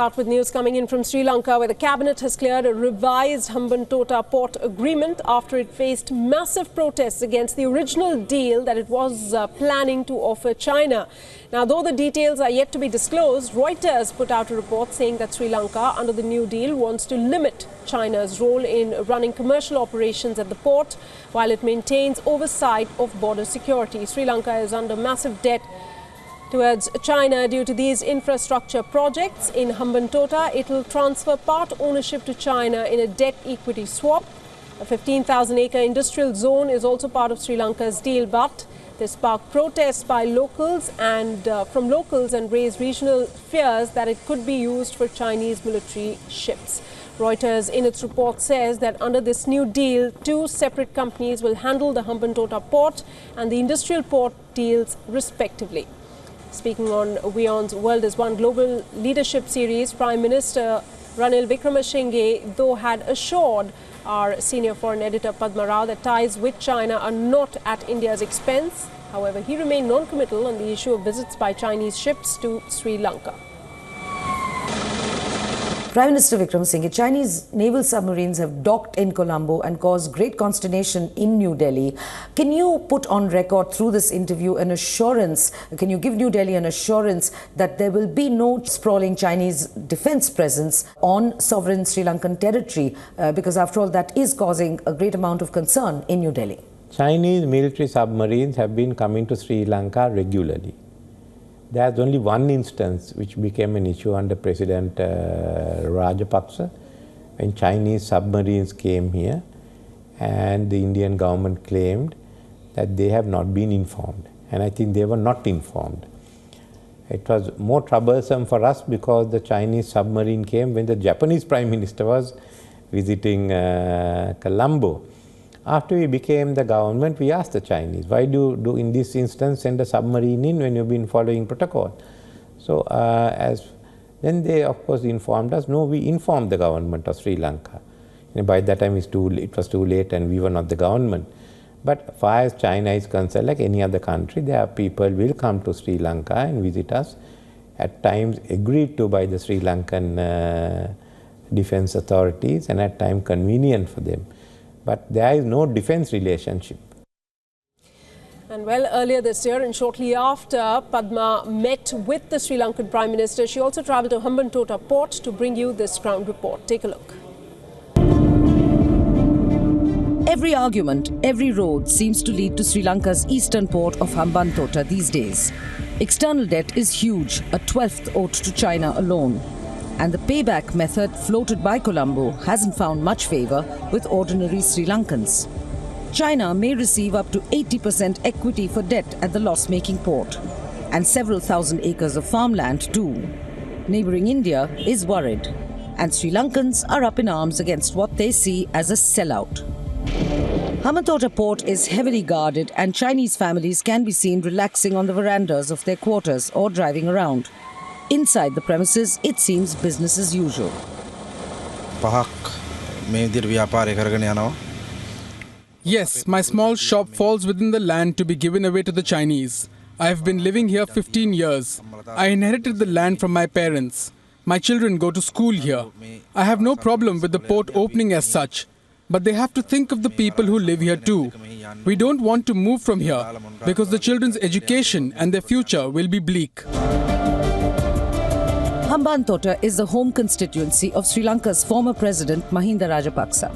Out with news coming in from Sri Lanka, where the cabinet has cleared a revised Hambantota port agreement after it faced massive protests against the original deal that it was planning to offer China. Now, though the details are yet to be disclosed, Reuters put out a report saying that Sri Lanka, under the new deal, wants to limit China's role in running commercial operations at the port while it maintains oversight of border security. Sri Lanka is under massive debt towards China due to these infrastructure projects. In Hambantota, it will transfer part ownership to China in a debt equity swap. A 15,000-acre industrial zone is also part of Sri Lanka's deal, but this sparked protests by locals and raised regional fears that it could be used for Chinese military ships. Reuters, in its report, says that under this new deal, two separate companies will handle the Hambantota port and the industrial port deals respectively. Speaking on WION's World is One Global Leadership Series, Prime Minister Ranil Wickremesinghe, though, had assured our senior foreign editor Padma Rao that ties with China are not at India's expense. However, he remained non-committal on the issue of visits by Chinese ships to Sri Lanka. Prime Minister Wickremesinghe, Chinese naval submarines have docked in Colombo and caused great consternation in New Delhi. Can you put on record through this interview an assurance, can you give New Delhi an assurance that there will be no sprawling Chinese defence presence on sovereign Sri Lankan territory? Because after all, that is causing a great amount of concern in New Delhi. Chinese military submarines have been coming to Sri Lanka regularly. There's only one instance which became an issue under President Rajapaksa, when Chinese submarines came here and the Indian government claimed that they have not been informed. And I think they were not informed. It was more troublesome for us because the Chinese submarine came when the Japanese Prime Minister was visiting Colombo. After we became the government, we asked the Chinese, why do you in this instance send a submarine in when you've been following protocol? So then they of course informed us, no, we informed the government of Sri Lanka. By that time it was too late and we were not the government. But as far as China is concerned, like any other country, there are people will come to Sri Lanka and visit us, at times agreed to by the Sri Lankan defense authorities and at times convenient for them. But there is no defense relationship. And well, earlier this year and shortly after Padma met with the Sri Lankan Prime Minister, she also travelled to Hambantota port to bring you this ground report. Take a look. Every argument, every road seems to lead to Sri Lanka's eastern port of Hambantota these days. External debt is huge, a 12th owed to China alone. And the payback method floated by Colombo hasn't found much favour with ordinary Sri Lankans. China may receive up to 80% equity for debt at the loss-making port, and several thousand acres of farmland too. Neighbouring India is worried, and Sri Lankans are up in arms against what they see as a sellout. Hambantota port is heavily guarded, and Chinese families can be seen relaxing on the verandas of their quarters or driving around. Inside the premises, it seems business as usual. Yes, my small shop falls within the land to be given away to the Chinese. I have been living here 15 years. I inherited the land from my parents. My children go to school here. I have no problem with the port opening as such. But they have to think of the people who live here too. We don't want to move from here because the children's education and their future will be bleak. Hambantota is the home constituency of Sri Lanka's former president Mahinda Rajapaksa.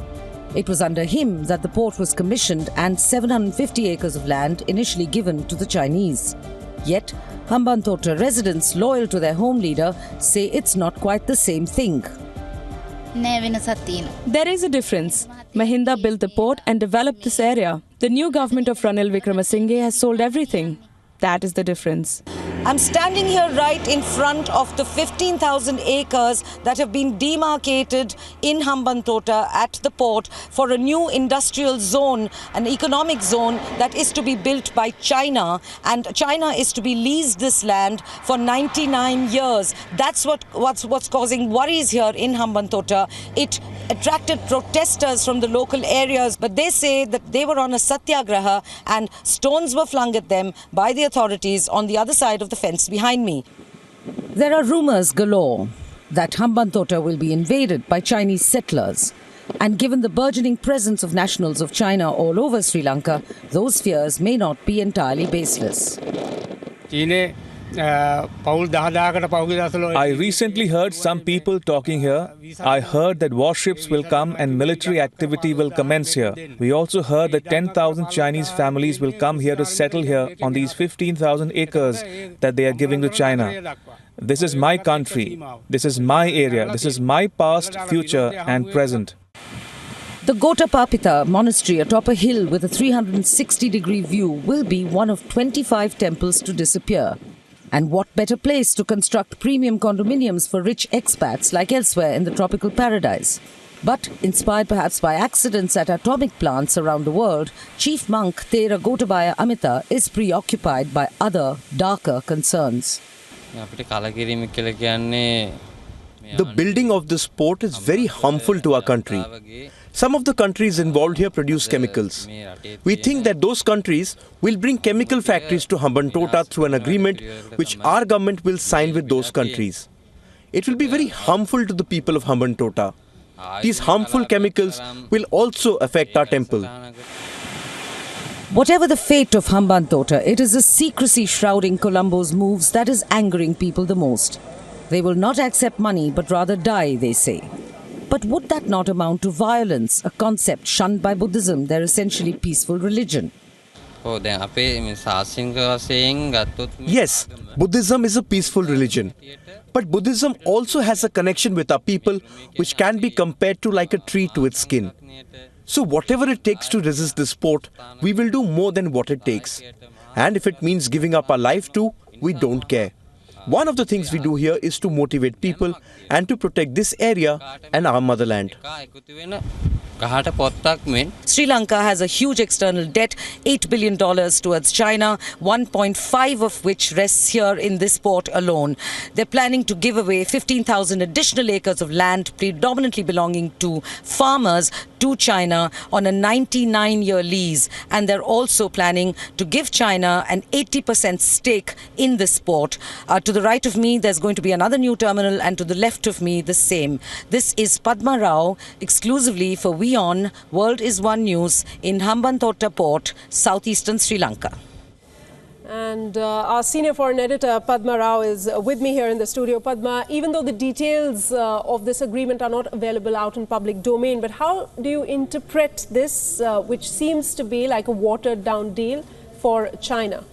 It was under him that the port was commissioned and 750 acres of land initially given to the Chinese. Yet, Hambantota residents loyal to their home leader say it's not quite the same thing. There is a difference. Mahinda built the port and developed this area. The new government of Ranil Wickremesinghe has sold everything. That is the difference. I'm standing here right in front of the 15,000 acres that have been demarcated in Hambantota at the port for a new industrial zone, an economic zone that is to be built by China, and China is to be leased this land for 99 years. That's what's causing worries here in Hambantota. It attracted protesters from the local areas, but they say that they were on a satyagraha and stones were flung at them by the authorities on the other side of the fence behind me. There are rumours galore. that Hambantota will be invaded by Chinese settlers. And given the burgeoning presence of nationals of China all over Sri Lanka, those fears may not be entirely baseless. I recently heard some people talking here. I heard that warships will come and military activity will commence here. We also heard that 10,000 Chinese families will come here to settle here on these 15,000 acres that they are giving to China. This is my country. This is my area. This is my past, future and present. The Gotapapita monastery atop a hill with a 360-degree view will be one of 25 temples to disappear. And what better place to construct premium condominiums for rich expats like elsewhere in the tropical paradise? But, inspired perhaps by accidents at atomic plants around the world, Chief Monk Thera Gotabaya Amita is preoccupied by other, darker concerns. The building of this port is very harmful to our country. Some of the countries involved here produce chemicals. We think that those countries will bring chemical factories to Hambantota through an agreement which our government will sign with those countries. It will be very harmful to the people of Hambantota. These harmful chemicals will also affect our temple. Whatever the fate of Hambantota, it is the secrecy shrouding Colombo's moves that is angering people the most. They will not accept money but rather die, they say. But would that not amount to violence, a concept shunned by Buddhism, their essentially peaceful religion? Yes, Buddhism is a peaceful religion. But Buddhism also has a connection with our people which can be compared to like a tree to its skin. So whatever it takes to resist this port, we will do more than what it takes. And if it means giving up our life too, we don't care. One of the things we do here is to motivate people and to protect this area and our motherland. Sri Lanka has a huge external debt, $8 billion towards China, 1.5 of which rests here in this port alone. They're planning to give away 15,000 additional acres of land predominantly belonging to farmers to China on a 99-year lease. And they're also planning to give China an 80% stake in this port. To the right of me, there's going to be another new terminal, and to the left of me, the same. This is Padma Rao, exclusively for WION, World is One News, in Hambantota Port, southeastern Sri Lanka. And our senior foreign editor, Padma Rao, is with me here in the studio. Padma, even though the details of this agreement are not available out in public domain, but how do you interpret this, which seems to be like a watered-down deal for China?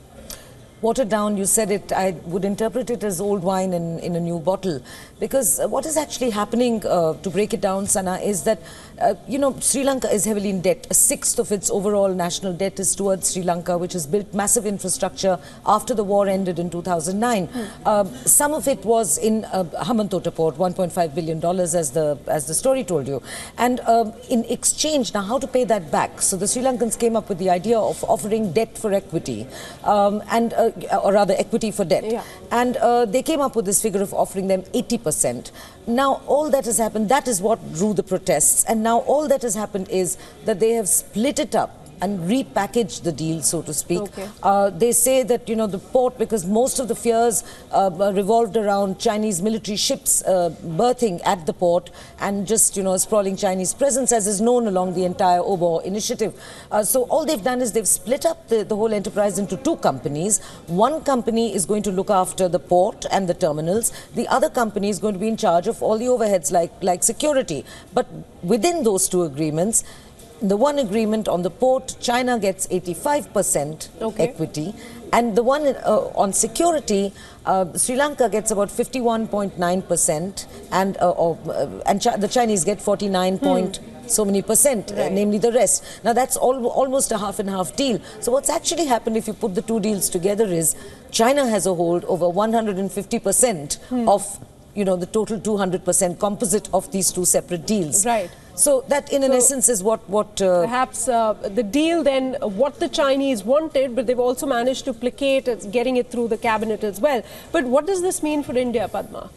Watered down, you said it. I would interpret it as old wine in a new bottle. Because what is actually happening, to break it down, Sana, is that, Sri Lanka is heavily in debt. A sixth of its overall national debt is towards Sri Lanka, which has built massive infrastructure after the war ended in 2009. Some of it was in Hambantota Port, $1.5 billion, as the story told you. And in exchange, now how to pay that back? So the Sri Lankans came up with the idea of offering debt for equity, or rather equity for debt. Yeah. And they came up with this figure of offering them 80%. Now, all that has happened, that is what drew the protests. And now all that has happened is that they have split it up and repackaged the deal, so to speak. Okay. They say that, the port, because most of the fears revolved around Chinese military ships berthing at the port and just, a sprawling Chinese presence, as is known along the entire Obor initiative. So all they've done is they've split up the whole enterprise into two companies. One company is going to look after the port and the terminals. The other company is going to be in charge of all the overheads like security. But within those two agreements, the one agreement on the port, China gets 85% equity, and the one on security, Sri Lanka gets about 51.9%, and the Chinese get 49 so many percent, namely the rest. Now that's almost a half and half deal. So what's actually happened, if you put the two deals together, is China has a hold over 150% of the total 200% composite of these two separate deals. Right. So that, in essence, is what perhaps the deal then, what the Chinese wanted, but they've also managed to placate getting it through the cabinet as well. But what does this mean for India, Padma?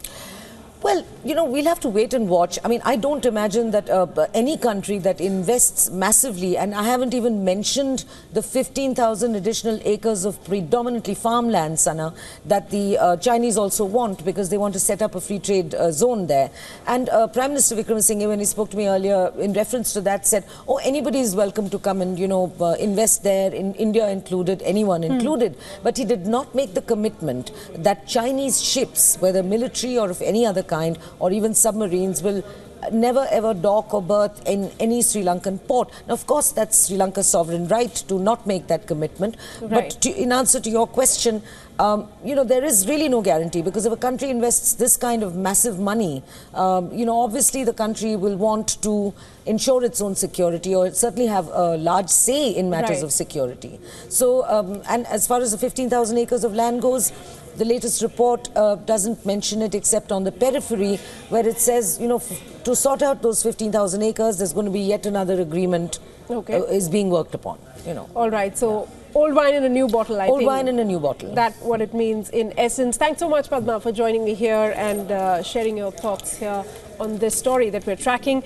Well, you know, we'll have to wait and watch. I mean, I don't imagine that any country that invests massively, and I haven't even mentioned the 15,000 additional acres of predominantly farmland, Sana, that the Chinese also want, because they want to set up a free trade zone there. And Prime Minister Wickremesinghe, when he spoke to me earlier, in reference to that, said, oh, anybody is welcome to come and, you know, invest there, in India included, anyone included. But he did not make the commitment that Chinese ships, whether military or of any other kind, or even submarines, will never ever dock or berth in any Sri Lankan port. Now, of course, that's Sri Lanka's sovereign right to not make that commitment. Right. But in answer to your question, you know, there is really no guarantee, because if a country invests this kind of massive money, you know, obviously the country will want to ensure its own security, or certainly have a large say in matters of security. So, and as far as the 15,000 acres of land goes, the latest report doesn't mention it except on the periphery, where it says, you know, to sort out those 15,000 acres, there's going to be yet another agreement is being worked upon, you know. All right, so old wine in a new bottle, I think. Old wine in a new bottle. That's what it means in essence. Thanks so much, Padma, for joining me here and sharing your thoughts here on this story that we're tracking.